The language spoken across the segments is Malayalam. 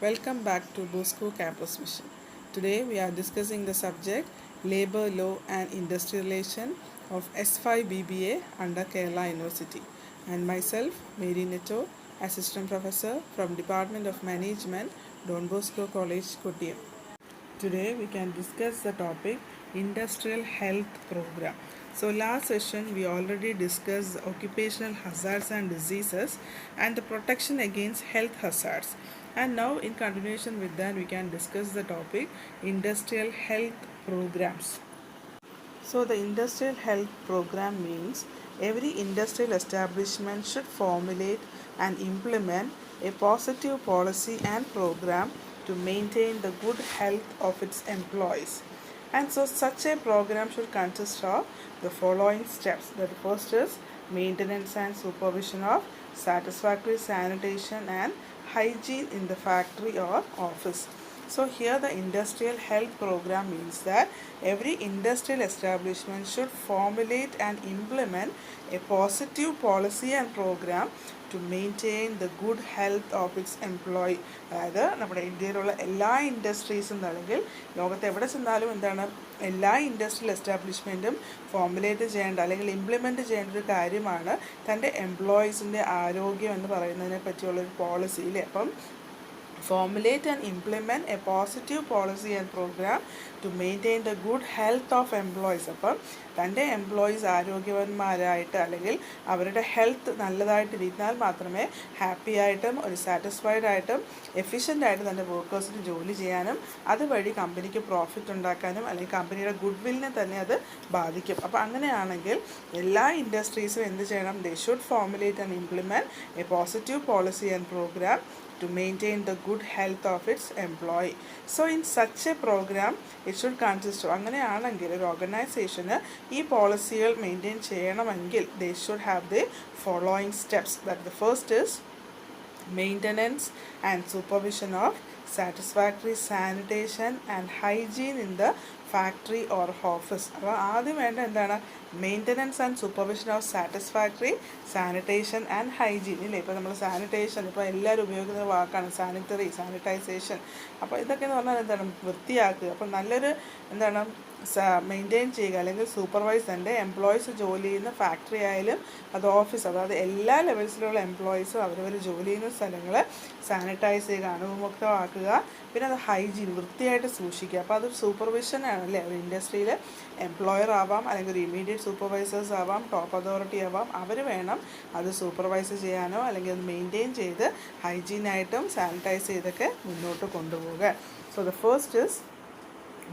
Welcome back to Bosco Campus Mission. Today we are discussing the subject Labour Law and Industrial Relation of S5 BBA under Kerala University, and myself Mary Neto, Assistant Professor from Department of Management, Don Bosco College, Kottayam. Today we can discuss the topic Industrial Health Program. So last session we already discussed occupational hazards and diseases and the protection against health hazards. And now in continuation with that we can discuss the topic Industrial Health Programs. So the industrial health program means every industrial establishment should formulate and implement a positive policy and program to maintain the good health of its employees. And so such a program should consist of the following steps. The first is maintenance and supervision of satisfactory sanitation and hygiene in the factory or office. So here the industrial health program means that every industrial establishment should formulate and implement a positive policy and program to maintain the good health of its employee. അതായത് നമ്മുടെ ഇന്ത്യയിലുള്ള എല്ലാ ഇൻഡസ്ട്രീസും അല്ലെങ്കിൽ ലോകത്ത് എവിടെ ചെന്നാലും എന്താണ് എല്ലാ ഇൻഡസ്ട്രിയൽ എസ്റ്റാബ്ലിഷ്മെൻറ്റും ഫോമുലേറ്റ് ചെയ്യേണ്ട അല്ലെങ്കിൽ ഇംപ്ലിമെൻറ്റ് ചെയ്യേണ്ട ഒരു കാര്യമാണ് തൻ്റെ എംപ്ലോയീസിൻ്റെ ആരോഗ്യം എന്ന് പറയുന്നതിനെ പറ്റിയുള്ളൊരു പോളിസി ഇല്ലേ. അപ്പം formulate and implement a positive policy and program to maintain the good health of employees. അപ്പം തൻ്റെ എംപ്ലോയീസ് ആരോഗ്യവാന്മാരായിട്ട് അല്ലെങ്കിൽ അവരുടെ ഹെൽത്ത് നല്ലതായിട്ടിരുന്നാൽ മാത്രമേ ഹാപ്പി ആയിട്ടും ഒരു സാറ്റിസ്ഫൈഡ് ആയിട്ടും എഫിഷ്യൻ്റ് ആയിട്ട് തൻ്റെ വർക്കേഴ്സിന് ജോലി ചെയ്യാനും അതുവഴി കമ്പനിക്ക് പ്രോഫിറ്റ് ഉണ്ടാക്കാനും അല്ലെങ്കിൽ കമ്പനിയുടെ ഗുഡ് വില്ലിനെ തന്നെ അത് ബാധിക്കും. അപ്പോൾ അങ്ങനെയാണെങ്കിൽ എല്ലാ ഇൻഡസ്ട്രീസും എന്ത് ചെയ്യണം? They should formulate and implement a positive policy and programme to maintain the good health of its employee. So in such a program it should consist of അങ്ങനെയാണെങ്കിൽ ഒരു ഓർഗനൈസേഷന് ഈ പോളിസികൾ മെയിൻറ്റെയിൻ ചെയ്യണമെങ്കിൽ they should have the following steps. That the first is maintenance and supervision of satisfactory sanitation and hygiene in the factory or office. അപ്പോൾ ആദ്യം വേണ്ട എന്താണ്? Maintenance and supervision of satisfactory sanitation and hygiene ഇല്ലേ. ഇപ്പോൾ നമ്മൾ സാനിറ്റേഷൻ ഇപ്പോൾ എല്ലാവരും ഉപയോഗിക്കുന്ന വാക്കാണ് സാനിറ്ററി, സാനിറ്റൈസേഷൻ. അപ്പോൾ ഇതൊക്കെ എന്ന് പറഞ്ഞാൽ എന്താണ്? വൃത്തിയാക്കുക. അപ്പോൾ നല്ലൊരു എന്താണ് മെയിൻറ്റെയിൻ ചെയ്യുക അല്ലെങ്കിൽ സൂപ്പർവൈസ് എൻ്റെ എംപ്ലോയീസ് ജോലി ചെയ്യുന്ന ഫാക്ടറി ആയാലും അത് ഓഫീസ്, അതായത് എല്ലാ ലെവൽസിലുള്ള എംപ്ലോയീസും അവരവർ ജോലി ചെയ്യുന്ന സ്ഥലങ്ങൾ സാനിറ്റൈസ് ചെയ്യുക, അണുവിമുക്തമാക്കുക. പിന്നെ അത് ഹൈജീൻ വൃത്തിയായിട്ട് സൂക്ഷിക്കുക. അപ്പോൾ അത് സൂപ്പർവിഷൻ ആണല്ലേ. ഒരു ഇൻഡസ്ട്രിയിൽ എംപ്ലോയർ ആവാം അല്ലെങ്കിൽ ഒരു ഇമീഡിയറ്റ് സൂപ്പർവൈസേഴ്സ് ആവാം, ടോപ്പ് അതോറിറ്റി ആവാം. അവർ വേണം അത് സൂപ്പർവൈസ് ചെയ്യാനോ അല്ലെങ്കിൽ അത് മെയിൻറ്റെയിൻ ചെയ്ത് ഹൈജീനായിട്ടും സാനിറ്റൈസ് ചെയ്തൊക്കെ മുന്നോട്ട് കൊണ്ടുപോവുക. So the first is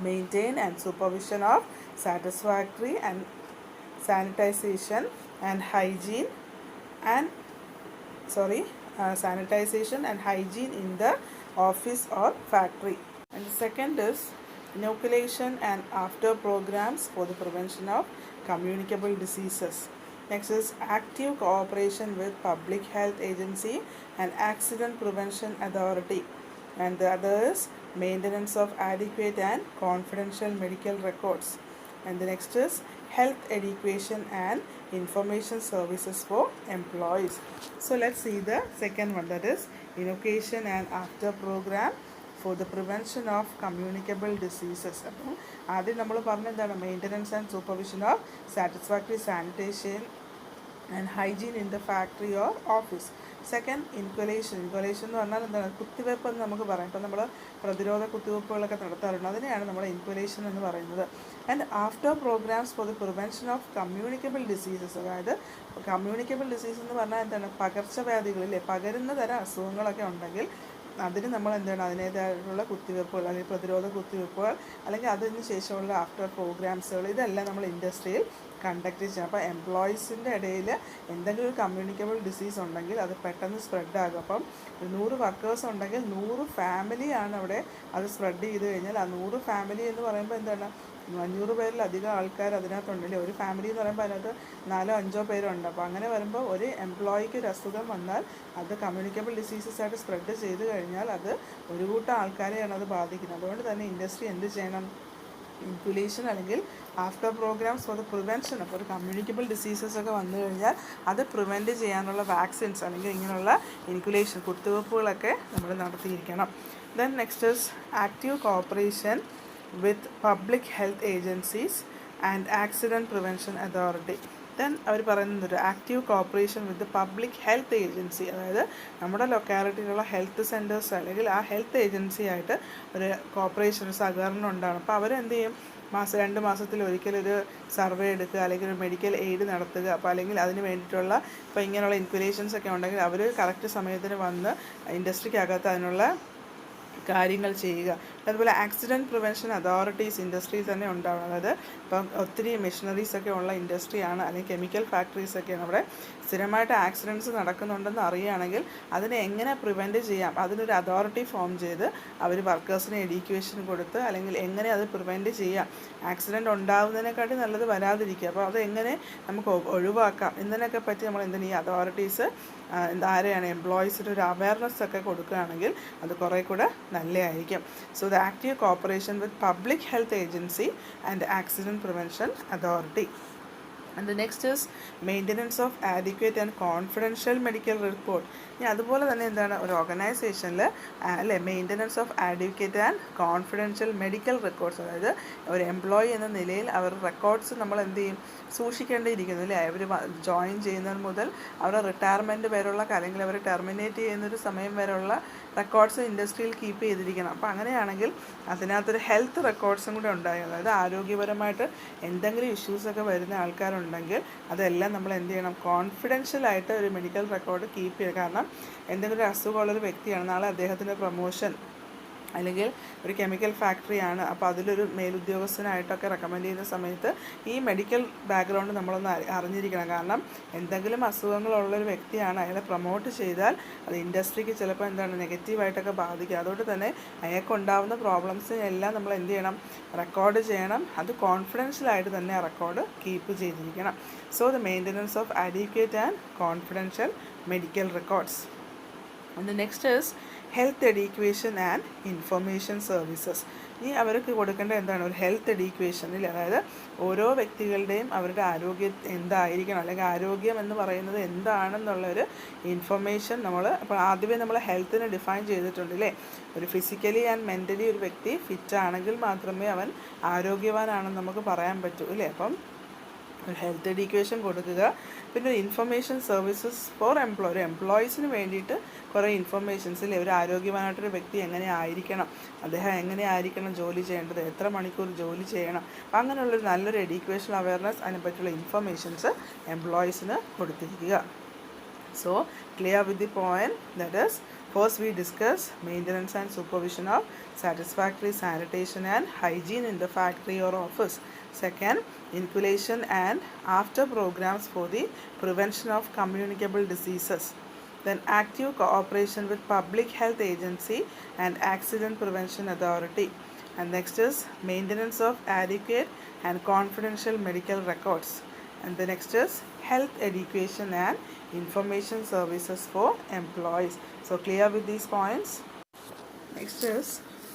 maintain and supervision of satisfactory and sanitization and hygiene sanitization and hygiene in the office or factory. And the second is inoculation and after programs for the prevention of communicable diseases. Next is active cooperation with public health agency and accident prevention authority. And the other is maintenance of adequate and confidential medical records. And the next is health education and information services for employees. So let's see the second one, that is inoculation and after program for the prevention of communicable diseases. അപ്പം ആദ്യം നമ്മൾ പറഞ്ഞ എന്താണ്? Maintenance and supervision of satisfactory sanitation and hygiene in the factory or office. Second ഇൻക്വലേഷൻ എന്ന് പറഞ്ഞാൽ എന്താണ്? കുത്തിവയ്പ്പ് എന്ന് നമുക്ക് പറയാം. ഇപ്പോൾ നമ്മൾ പ്രതിരോധ കുത്തിവയ്പ്പുകളൊക്കെ നടത്താറുണ്ട്, അതിനെയാണ് നമ്മൾ ഇൻക്വലേഷൻ എന്ന് പറയുന്നത്. And after programmes for the prevention of communicable diseases. അതായത് കമ്മ്യൂണിക്കബിൾ ഡിസീസ് എന്ന് പറഞ്ഞാൽ എന്താണ്? പകർച്ചവ്യാധികളിലെ പകരുന്ന തരം അസുഖങ്ങളൊക്കെ ഉണ്ടെങ്കിൽ അതിന് നമ്മൾ എന്താണ്? അതിനേതായിട്ടുള്ള കുത്തിവയ്പ്പുകൾ അല്ലെങ്കിൽ പ്രതിരോധ കുത്തിവയ്പ്പുകൾ അല്ലെങ്കിൽ അതിന് ശേഷമുള്ള ആഫ്റ്റർ പ്രോഗ്രാംസുകൾ ഇതെല്ലാം നമ്മൾ ഇൻഡസ്ട്രിയിൽ കണ്ടക്ട് ചെയ്യണം. അപ്പോൾ എംപ്ലോയീസിൻ്റെ ഇടയിൽ എന്തെങ്കിലും ഒരു കമ്മ്യൂണിക്കബിൾ ഡിസീസ് ഉണ്ടെങ്കിൽ അത് പെട്ടെന്ന് സ്പ്രെഡ് ആകും. അപ്പം 100 വർക്കേഴ്സ് ഉണ്ടെങ്കിൽ 100 ഫാമിലിയാണ് അവിടെ അത് സ്പ്രെഡ് ചെയ്ത് കഴിഞ്ഞാൽ ആ 100 ഫാമിലി എന്ന് പറയുമ്പോൾ എന്താണ്? 500 പേരിലധികം ആൾക്കാർ അതിനകത്തുണ്ടല്ലേ. ഒരു ഫാമിലി എന്ന് പറയുമ്പോൾ അതിനകത്ത് 4-5 പേരുണ്ട്. അപ്പോൾ അങ്ങനെ വരുമ്പോൾ ഒരു എംപ്ലോയിക്ക് ഒരു അസുഖം വന്നാൽ അത് കമ്മ്യൂണിക്കബിൾ ഡിസീസസ് ആയിട്ട് സ്പ്രെഡ് ചെയ്ത് കഴിഞ്ഞാൽ അത് ഒരു കൂട്ടം ആൾക്കാരെയാണ് അത് ബാധിക്കുന്നത്. അതുകൊണ്ട് തന്നെ ഇൻഡസ്ട്രി എന്ത് ചെയ്യണം? ഇൻക്യുലേഷൻ അല്ലെങ്കിൽ after programmes for the prevention. അപ്പോൾ ഒരു കമ്മ്യൂണിക്കബിൾ ഡിസീസസ് ഒക്കെ വന്നു കഴിഞ്ഞാൽ അത് പ്രിവെൻറ്റ് ചെയ്യാനുള്ള വാക്സിൻസ് അല്ലെങ്കിൽ ഇങ്ങനെയുള്ള ഇൻക്യുലേഷൻ കുത്തിവയ്പ്പുകളൊക്കെ നമ്മൾ നടത്തിയിരിക്കണം. Then next is active cooperation with public health agencies and accident prevention authority. Then അവർ പറയുന്നത് active cooperation with public health agency, അതായത് നമ്മുടെ ലൊക്കാലിറ്റിയിലുള്ള ഹെൽത്ത് സെൻറ്റേഴ്സ് അല്ലെങ്കിൽ ആ ഹെൽത്ത് ഏജൻസി ആയിട്ട് ഒരു കോപ്പറേഷൻ സഹകരണം ഉണ്ടാകും. അപ്പോൾ അവരെന്ത് ചെയ്യും, 2 മാസത്തിൽ ഒരിക്കലൊരു സർവേ എടുക്കുക, അല്ലെങ്കിൽ ഒരു മെഡിക്കൽ എയ്ഡ് നടത്തുക. അപ്പോൾ അല്ലെങ്കിൽ അതിന് വേണ്ടിയിട്ടുള്ള ഇപ്പോൾ ഇങ്ങനെയുള്ള ഇൻക്വിലേഷൻസ് ഒക്കെ ഉണ്ടെങ്കിൽ അവർ കറക്റ്റ് സമയത്തിന് വന്ന് ഇൻഡസ്ട്രിക്കകത്ത് അതിനുള്ള കാര്യങ്ങൾ ചെയ്യുക. അതുപോലെ ആക്സിഡൻറ്റ് പ്രിവെൻഷൻ അതോറിറ്റീസ് ഇൻഡസ്ട്രീസ് തന്നെ ഉണ്ടാവണം. അതായത് ഇപ്പം ഒത്തിരി മെഷീനറീസൊക്കെ ഉള്ള ഇൻഡസ്ട്രിയാണ്, അല്ലെങ്കിൽ കെമിക്കൽ ഫാക്ടറീസൊക്കെയാണ്. അവിടെ സ്ഥിരമായിട്ട് ആക്സിഡൻറ്റ്സ് നടക്കുന്നുണ്ടെന്ന് അറിയുകയാണെങ്കിൽ അതിനെ എങ്ങനെ പ്രിവെൻറ്റ് ചെയ്യാം, അതിനൊരു അതോറിറ്റി ഫോം ചെയ്ത് അവർ വർക്കേഴ്സിന് എഡ്യൂക്കേഷൻ കൊടുത്ത് അല്ലെങ്കിൽ എങ്ങനെ അത് പ്രിവെൻറ്റ് ചെയ്യാം, ആക്സിഡൻറ്റ് ഉണ്ടാകുന്നതിനെക്കാട്ടി നല്ലത് വരാതിരിക്കുക, അപ്പോൾ അത് എങ്ങനെ നമുക്ക് ഒഴിവാക്കാം എന്നതിനൊക്കെ പറ്റി നമ്മൾ ഈ അതോറിറ്റീസ് ആരെയാണ് എംപ്ലോയീസിന് ഒരു അവയർനെസ് ഒക്കെ കൊടുക്കുകയാണെങ്കിൽ അത് കുറേ കൂടെ നല്ലതായിരിക്കും. So the active cooperation with public health agency and accident prevention authority. And the next is maintenance of adequate and confidential medical report. ഇനി അതുപോലെ തന്നെ എന്താണ് ഒരു ഓർഗനൈസേഷനിൽ maintenance of adequate and confidential medical records, അതായത് ഒരു എംപ്ലോയി എന്ന നിലയിൽ അവർ റെക്കോർഡ്സ് നമ്മൾ എന്ത് ചെയ്യും, സൂക്ഷിക്കേണ്ടിയിരിക്കുന്നു അല്ലേ. അവർ ജോയിൻ ചെയ്യുന്നത് മുതൽ അവരുടെ റിട്ടയർമെൻറ്റ് വരെയുള്ള അല്ലെങ്കിൽ അവർ ടെർമിനേറ്റ് ചെയ്യുന്നൊരു സമയം വരെയുള്ള റെക്കോർഡ്സ് ഇൻഡസ്ട്രിയിൽ കീപ്പ് ചെയ്തിരിക്കണം. അപ്പോൾ അങ്ങനെയാണെങ്കിൽ അതിനകത്തൊരു ഹെൽത്ത് റെക്കോർഡ്സും കൂടെ ഉണ്ടായി, അതായത് ആരോഗ്യപരമായിട്ട് എന്തെങ്കിലും ഇഷ്യൂസൊക്കെ വരുന്ന ആൾക്കാരുണ്ടെങ്കിൽ അതെല്ലാം നമ്മൾ എന്ത് ചെയ്യണം, കോൺഫിഡൻഷ്യലായിട്ട് ഒരു മെഡിക്കൽ റെക്കോർഡ് കീപ്പ് ചെയ്യുക. കാരണം എന്തെങ്കിലും ഒരു അസുഖമുള്ളൊരു വ്യക്തിയാണ്, നാളെ അദ്ദേഹത്തിൻ്റെ പ്രൊമോഷൻ അല്ലെങ്കിൽ ഒരു കെമിക്കൽ ഫാക്ടറിയാണ്, അപ്പോൾ അതിലൊരു മേലുദ്യോഗസ്ഥനായിട്ടൊക്കെ റെക്കമെൻഡ് ചെയ്യുന്ന സമയത്ത് ഈ മെഡിക്കൽ ബാക്ക്ഗ്രൗണ്ട് നമ്മളൊന്ന് അറിഞ്ഞിരിക്കണം. കാരണം എന്തെങ്കിലും അസുഖങ്ങളുള്ളൊരു വ്യക്തിയാണ്, അയാളെ പ്രൊമോട്ട് ചെയ്താൽ അത് ഇൻഡസ്ട്രിക്ക് ചിലപ്പോൾ നെഗറ്റീവായിട്ടൊക്കെ ബാധിക്കുക. അതുകൊണ്ട് തന്നെ അയാൾക്കുണ്ടാവുന്ന പ്രോബ്ലംസിനെല്ലാം നമ്മൾ എന്ത് ചെയ്യണം, റെക്കോർഡ് ചെയ്യണം. അത് കോൺഫിഡൻഷ്യലായിട്ട് തന്നെ ആ റെക്കോർഡ് കീപ്പ് ചെയ്തിരിക്കണം. So the maintenance of adequate and confidential medical records. And the next is health education and information services. ഇനി അവർക്ക് കൊടുക്കേണ്ട എന്താണ്, ഒരു ഹെൽത്ത് എഡ്യൂക്കേഷനിൽ, അതായത് ഓരോ വ്യക്തികളുടെയും അവരുടെ ആരോഗ്യം എന്തായിരിക്കണം, അല്ലെങ്കിൽ ആരോഗ്യം എന്ന് പറയുന്നത് എന്താണെന്നുള്ളൊരു ഇൻഫർമേഷൻ അപ്പോൾ ആദ്യമേ നമ്മൾ ഹെൽത്തിനെ ഡിഫൈൻ ചെയ്തിട്ടുണ്ട് അല്ലേ. ഒരു ഫിസിക്കലി ആൻഡ് മെൻ്റലി ഒരു വ്യക്തി ഫിറ്റ് ആണെങ്കിൽ മാത്രമേ അവൻ ആരോഗ്യവാനാണെന്ന് നമുക്ക് പറയാൻ പറ്റൂ അല്ലേ. അപ്പം ഒരു ഹെൽത്ത് എഡ്യൂക്കേഷൻ കൊടുക്കുക. പിന്നെ ഒരു ഇൻഫർമേഷൻ സർവീസസ് ഫോർ എംപ്ലോയീസിന് വേണ്ടിയിട്ട് കുറേ ഇൻഫർമേഷൻസിൽ ഒരു ആരോഗ്യവാനായിട്ടൊരു വ്യക്തി എങ്ങനെ ആയിരിക്കണം, അദ്ദേഹം എങ്ങനെ ആയിരിക്കണം ജോലി ചെയ്യേണ്ടത്, എത്ര മണിക്കൂർ ജോലി ചെയ്യണം, അപ്പം അങ്ങനെയുള്ളൊരു നല്ലൊരു എഡ്യൂക്കേഷൻ അവയർനെസ് അതിനെപ്പറ്റിയുള്ള ഇൻഫർമേഷൻസ് എംപ്ലോയീസിന് കൊടുത്തിരിക്കുക. So clear with the point, that is first we discuss maintenance and supervision of satisfactory sanitation and hygiene in the factory or office. Second, inoculation and after programs for the prevention of communicable diseases. Then active cooperation with public health agency and accident prevention authority. And next is maintenance of adequate and confidential medical records. And the next is health education and information services for employees. So clear with these points. Next is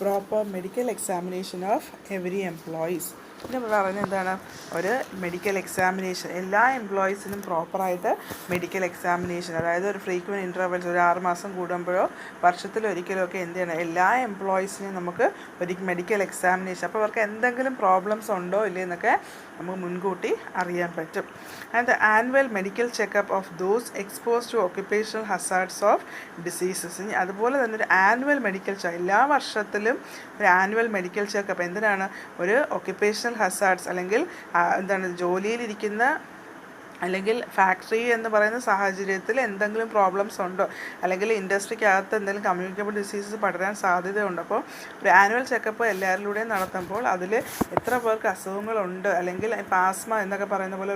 proper medical examination of every employees. പിന്നെ പറയുന്നത് എന്താണ്, ഒരു മെഡിക്കൽ എക്സാമിനേഷൻ എല്ലാ എംപ്ലോയീസിനും പ്രോപ്പറായിട്ട് മെഡിക്കൽ എക്സാമിനേഷൻ, അതായത് ഒരു ഫ്രീക്വൻറ്റ് ഇൻ്റർവെൽസ് ഒരു 6 മാസം കൂടുമ്പോഴോ വർഷത്തിലൊരിക്കലോ ഒക്കെ എന്ത് ചെയ്യണം, എല്ലാ എംപ്ലോയീസിനും നമുക്ക് ഒരു മെഡിക്കൽ എക്സാമിനേഷൻ, അപ്പോൾ അവർക്ക് എന്തെങ്കിലും പ്രോബ്ലംസ് ഉണ്ടോ ഇല്ലേ എന്നൊക്കെ നമുക്ക് മുൻകൂട്ടി അറിയാൻ പറ്റും. And the annual medical checkup of those expose to occupational hazards of diseases. അതുപോലെ തന്നെ ഒരു ആനുവൽ മെഡിക്കൽ എല്ലാ വർഷത്തിലും ഒരു ആനുവൽ മെഡിക്കൽ ചെക്കപ്പ് എന്തിനാണ്, ഒരു ഒക്യുപ്പേഷണൽ ഹസാർഡ്സ് അല്ലെങ്കിൽ ജോലിയിലിരിക്കുന്ന അല്ലെങ്കിൽ ഫാക്ടറി എന്ന് പറയുന്ന സാഹചര്യത്തിൽ എന്തെങ്കിലും പ്രോബ്ലംസ് ഉണ്ടോ, അല്ലെങ്കിൽ ഇൻഡസ്ട്രിക്കകത്ത് എന്തെങ്കിലും കമ്മ്യൂണിക്കബിൾ ഡിസീസസ് പടരാൻ സാധ്യതയുണ്ട്. അപ്പോൾ ഒരു ആനുവൽ ചെക്കപ്പ് എല്ലാവരിലൂടെയും നടത്തുമ്പോൾ അതിൽ എത്ര പേർക്ക് അസുഖങ്ങളുണ്ട്, അല്ലെങ്കിൽ ഇപ്പോൾ ആസ്മ എന്നൊക്കെ പറയുന്ന പോലെ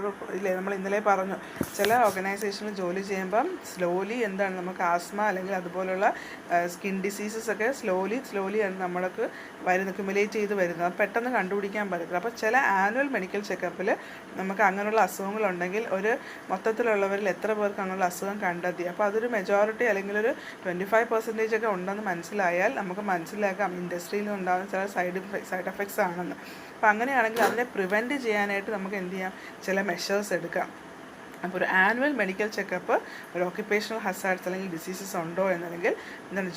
നമ്മൾ ഇന്നലെ പറഞ്ഞു, ചില ഓർഗനൈസേഷനിൽ ജോലി ചെയ്യുമ്പം സ്ലോലി നമുക്ക് ആസ്മ അല്ലെങ്കിൽ അതുപോലുള്ള സ്കിൻ ഡിസീസസ് ഒക്കെ സ്ലോലി നമ്മൾക്ക് ക്യുമുലേറ്റ് ചെയ്ത് വരുന്നത്, പെട്ടെന്ന് കണ്ടുപിടിക്കാൻ പറ്റില്ല. അപ്പോൾ ചില ആനുവൽ മെഡിക്കൽ ചെക്കപ്പിൽ നമുക്ക് അങ്ങനെയുള്ള അസുഖങ്ങളുണ്ടെങ്കിൽ ഒരു മൊത്തത്തിലുള്ളവരിൽ എത്ര പേർക്ക് അങ്ങനെയുള്ള അസുഖം കണ്ടെത്തി, അപ്പോൾ അതൊരു മെജോറിറ്റി അല്ലെങ്കിൽ ഒരു 25% ഒക്കെ ഉണ്ടെന്ന് മനസ്സിലായാൽ നമുക്ക് മനസ്സിലാക്കാം ഇൻഡസ്ട്രിയിൽ ഉണ്ടാകുന്ന ചില സൈഡ് എഫക്ട്സ് ആണെന്ന്. അപ്പോൾ അങ്ങനെയാണെങ്കിൽ അതിനെ പ്രിവെൻറ്റ് ചെയ്യാനായിട്ട് നമുക്ക് എന്ത് ചെയ്യാം, ചില മെഷേഴ്സ് എടുക്കാം. അപ്പോൾ ഒരു ആനുവൽ മെഡിക്കൽ ചെക്കപ്പ് ഒരു ഓക്യുപ്പേഷണൽ ഹസാർഡ്സ് അല്ലെങ്കിൽ ഡിസീസസ് ഉണ്ടോ എന്നല്ലെങ്കിൽ എന്താണ്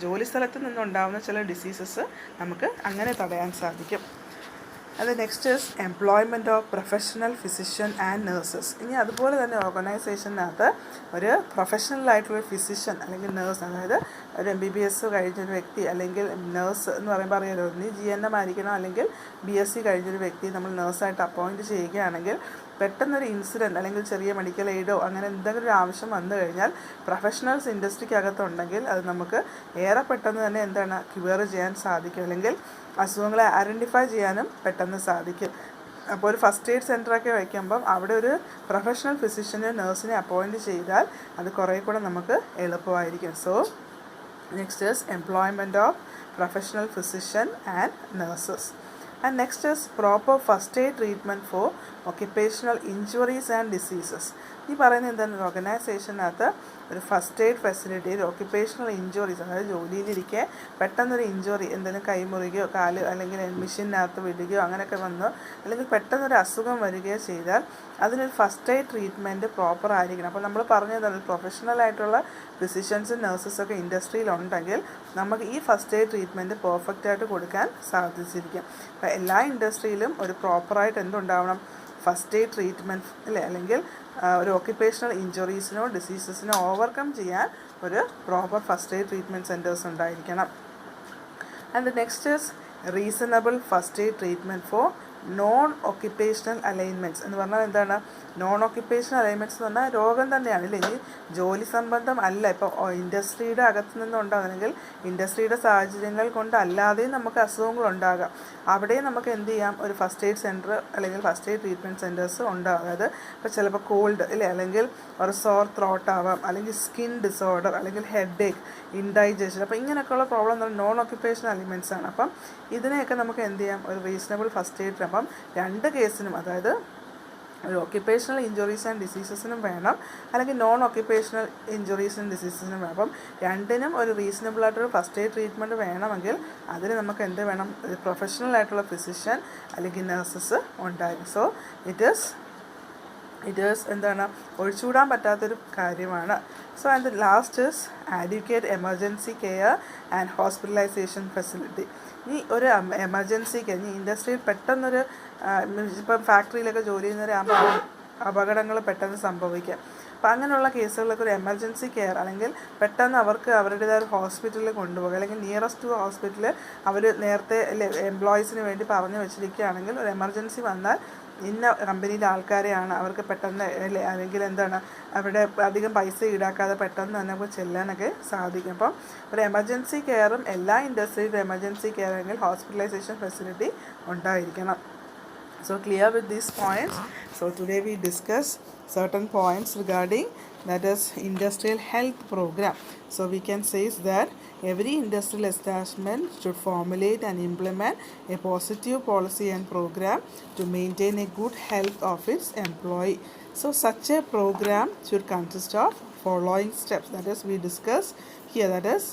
ജോലി സ്ഥലത്ത് നിന്നുണ്ടാകുന്ന ചില ഡിസീസസ് നമുക്ക് അങ്ങനെ തടയാൻ സാധിക്കും. അത് next is employment of professional physician and nurses. ഇനി അതുപോലെ തന്നെ ഓർഗനൈസേഷനകത്ത് ഒരു പ്രൊഫഷണലായിട്ടുള്ള ഫിസിഷ്യൻ അല്ലെങ്കിൽ നേഴ്സ്, അതായത് ഒരു MBBS കഴിഞ്ഞൊരു വ്യക്തി അല്ലെങ്കിൽ നേഴ്സ് എന്ന് പറയുമ്പോൾ അറിയാലോ, നീ GNM ആയിരിക്കണം അല്ലെങ്കിൽ BSc കഴിഞ്ഞൊരു വ്യക്തി നമ്മൾ നേഴ്സായിട്ട് അപ്പോയിൻറ്റ് ചെയ്യുകയാണെങ്കിൽ പെട്ടെന്നൊരു ഇൻസിഡൻറ്റ് അല്ലെങ്കിൽ ചെറിയ മെഡിക്കൽ എയ്ഡോ അങ്ങനെ എന്തെങ്കിലും ഒരു ആവശ്യം വന്നു കഴിഞ്ഞാൽ പ്രൊഫഷണൽസ് ഇൻഡസ്ട്രിക്കകത്തുണ്ടെങ്കിൽ അത് നമുക്ക് ഏറെ പെട്ടെന്ന് തന്നെ എന്താണ് ക്യൂർ ചെയ്യാൻ സാധിക്കും, അല്ലെങ്കിൽ അസുഖങ്ങളെ ഐഡൻറ്റിഫൈ ചെയ്യാനും പെട്ടെന്ന് സാധിക്കും. അപ്പോൾ ഒരു ഫസ്റ്റ് എയ്ഡ് സെൻ്ററൊക്കെ വയ്ക്കുമ്പം അവിടെ ഒരു പ്രൊഫഷണൽ ഫിസിഷ്യനെ നേഴ്സിനെ അപ്പോയിൻറ്റ് ചെയ്താൽ അത് കുറേ കൂടെ നമുക്ക് എളുപ്പമായിരിക്കും. So next is employment of professional physician and nurses. And next is proper first aid treatment for occupational injuries and diseases. ഈ പറയുന്നത് എന്താണ്, ഓർഗനൈസേഷനകത്ത് ഒരു ഫസ്റ്റ് എയ്ഡ് ഫെസിലിറ്റി, ഒരു ഓക്യുപ്പേഷണൽ ഇഞ്ചുറീസ്, അതായത് ജോലിയിലിരിക്കെ പെട്ടെന്നൊരു ഇഞ്ചുറി, എന്തെങ്കിലും കൈമുറികയോ കാല് അല്ലെങ്കിൽ മെഷീനകത്ത് വിടുകയോ അങ്ങനെയൊക്കെ വന്നോ അല്ലെങ്കിൽ പെട്ടെന്നൊരു അസുഖം വരികയോ ചെയ്താൽ അതിനൊരു ഫസ്റ്റ് എയ്ഡ് ട്രീറ്റ്മെൻറ്റ് പ്രോപ്പർ ആയിരിക്കണം. അപ്പോൾ നമ്മൾ പറഞ്ഞതാണ് പ്രൊഫഷണലായിട്ടുള്ള ഫിസിഷ്യൻസും നേഴ്സസൊക്കെ ഇൻഡസ്ട്രിയിലുണ്ടെങ്കിൽ നമുക്ക് ഈ ഫസ്റ്റ് എയ്ഡ് ട്രീറ്റ്മെൻറ്റ് പെർഫെക്റ്റായിട്ട് കൊടുക്കാൻ സാധിച്ചിരിക്കും. അപ്പോൾ എല്ലാ ഇൻഡസ്ട്രിയിലും ഒരു പ്രോപ്പറായിട്ട് എന്തുണ്ടാവണം, ഫസ്റ്റ് എയ്ഡ് ട്രീറ്റ്മെൻറ്റ് അല്ലേ, അല്ലെങ്കിൽ ഒരു ഓക്യുപ്പേഷണൽ ഇഞ്ചുറീസിനോ ഡിസീസസിനോ ഓവർകം ചെയ്യാൻ ഒരു proper first aid treatment centres ഉണ്ടായിരിക്കണം. And next is reasonable first aid treatment for non occupational alignments. എന്ന് പറഞ്ഞാൽ എന്താണ്, നോൺ ഓക്യുപ്പേഷണൽ അലൈൻമെൻറ്റ്സ് എന്ന് പറഞ്ഞാൽ രോഗം തന്നെയാണ് ഇല്ലേ, ഈ ജോലി സംബന്ധം അല്ല. ഇപ്പോൾ ഇൻഡസ്ട്രിയുടെ അകത്ത് നിന്നുണ്ടാകുന്നെങ്കിൽ ഇൻഡസ്ട്രിയുടെ സാഹചര്യങ്ങൾ കൊണ്ട് അല്ലാതെയും നമുക്ക് അസുഖങ്ങളുണ്ടാകാം. അവിടെയും നമുക്ക് എന്ത് ചെയ്യാം, ഒരു ഫസ്റ്റ് എയ്ഡ് സെൻറ്റർ അല്ലെങ്കിൽ ഫസ്റ്റ് എയ്ഡ് ട്രീറ്റ്മെൻറ്റ് സെൻറ്റേഴ്സ് ഉണ്ടാകും. അതായത് ഇപ്പോൾ ചിലപ്പോൾ കോൾഡ് ഇല്ലേ, അല്ലെങ്കിൽ ഒരു സോർ ത്രോട്ട് ആവാം, അല്ലെങ്കിൽ സ്കിൻ ഡിസോർഡർ, അല്ലെങ്കിൽ ഹെഡ് ഏക്ക്, ഇൻഡൈജഷൻ. അപ്പോൾ ഇങ്ങനെയൊക്കെയുള്ള പ്രോബ്ലം എന്ന് പറഞ്ഞാൽ നോൺ ഓക്യുപ്പേഷണൽ എലിമെൻറ്റ്സ് ആണ്. അപ്പം ഇതിനെയൊക്കെ നമുക്ക് എന്ത് ചെയ്യാം, ഒരു റീസണബിൾ ഫസ്റ്റ് എയ്ഡ്. അപ്പം രണ്ട് കേസിനും, അതായത് ഒരു ഓക്യുപ്പേഷണൽ ഇഞ്ചുറീസ് ആൻഡ് ഡിസീസസിനും വേണം, അല്ലെങ്കിൽ നോൺ ഓക്യുപ്പേഷണൽ ഇഞ്ചുറീസ് ആൻഡ് ഡിസീസസിനും വേണം. അപ്പം രണ്ടിനും ഒരു റീസണബിളായിട്ടൊരു ഫസ്റ്റ് എയ്ഡ് ട്രീറ്റ്മെൻറ്റ് വേണമെങ്കിൽ അതിന് നമുക്ക് എന്ത് വേണം, ഒരു പ്രൊഫഷണൽ ആയിട്ടുള്ള ഫിസിഷ്യൻ അല്ലെങ്കിൽ നഴ്സസ് ഉണ്ടായിരിക്കും. സോ ഇറ്റ് ഈസ് എന്താണ്, ഒഴിച്ചുകൂടാൻ പറ്റാത്തൊരു കാര്യമാണ്. So and the last is adequate emergency care and hospitalisation facility. ഈ ഒരു എമർജൻസി കെയർ, ഈ ഇൻഡസ്ട്രിയിൽ പെട്ടെന്നൊരു ഇപ്പം ഫാക്ടറിയിലൊക്കെ ജോലി ചെയ്യുന്നവരാകുമ്പോൾ അപകടങ്ങൾ പെട്ടെന്ന് സംഭവിക്കാം. അപ്പോൾ അങ്ങനെയുള്ള കേസുകളിലൊക്കെ ഒരു എമർജൻസി കെയർ, അല്ലെങ്കിൽ പെട്ടെന്ന് അവർക്ക് അവരുടേതായ ഒരു ഹോസ്പിറ്റലിൽ കൊണ്ടുപോകുക, അല്ലെങ്കിൽ നിയറസ്റ്റ് ഹോസ്പിറ്റലിൽ അവർ നേരത്തെ എംപ്ലോയീസിന് വേണ്ടി പറഞ്ഞു വെച്ചിരിക്കുകയാണെങ്കിൽ ഒരു എമർജൻസി വന്നാൽ ഇന്ന കമ്പനിയിലെ ആൾക്കാരെയാണ് അവർക്ക് പെട്ടെന്ന് അല്ലെങ്കിൽ എന്താണ് അവിടെ അധികം പൈസ ഈടാക്കാതെ പെട്ടെന്ന് തന്നെ നമുക്ക് ചെല്ലാനൊക്കെ സാധിക്കും. അപ്പം ഒരു എമർജൻസി കെയറും എല്ലാ ഇൻഡസ്ട്രിയിലും എമർജൻസി കെയർ അല്ലെങ്കിൽ ഹോസ്പിറ്റലൈസേഷൻ ഫെസിലിറ്റി ഉണ്ടായിരിക്കണം. So clear with these points. So today we discuss certain points regarding that is industrial health program. So we can say that every industrial establishment should formulate and implement a positive policy and program to maintain a good health of its employee. So such a program should consist of following steps, that is we discuss here, that is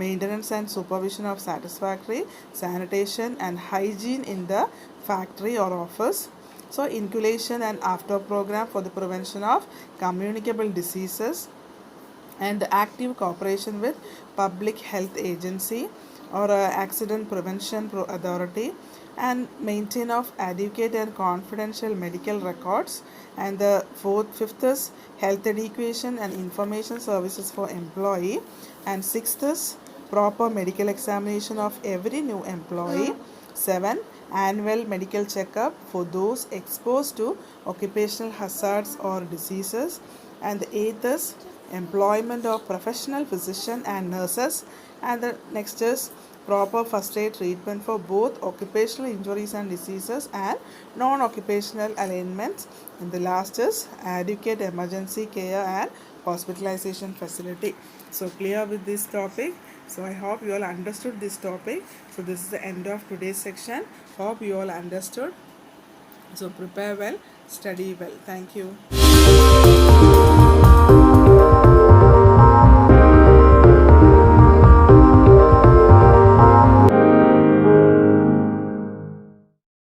maintenance and supervision of satisfactory sanitation and hygiene in the factory or office. So inoculation and after program for the prevention of communicable diseases, and active cooperation with public health agency or accident prevention authority, and maintain of adequate and confidential medical records. And the fifth is health education and information services for employee. And sixth is proper medical examination of every new employee. 7. Annual medical checkup for those exposed to occupational hazards or diseases. And the 8th is employment of professional physician and nurses. And the next is proper first aid treatment for both occupational injuries and diseases and non-occupational ailments. And the last is adequate emergency care and hospitalization facility. So clear with this topic. So I hope you all understood this topic. So this is the end of today's section. Hope you all understood. So prepare well, study well. Thank you.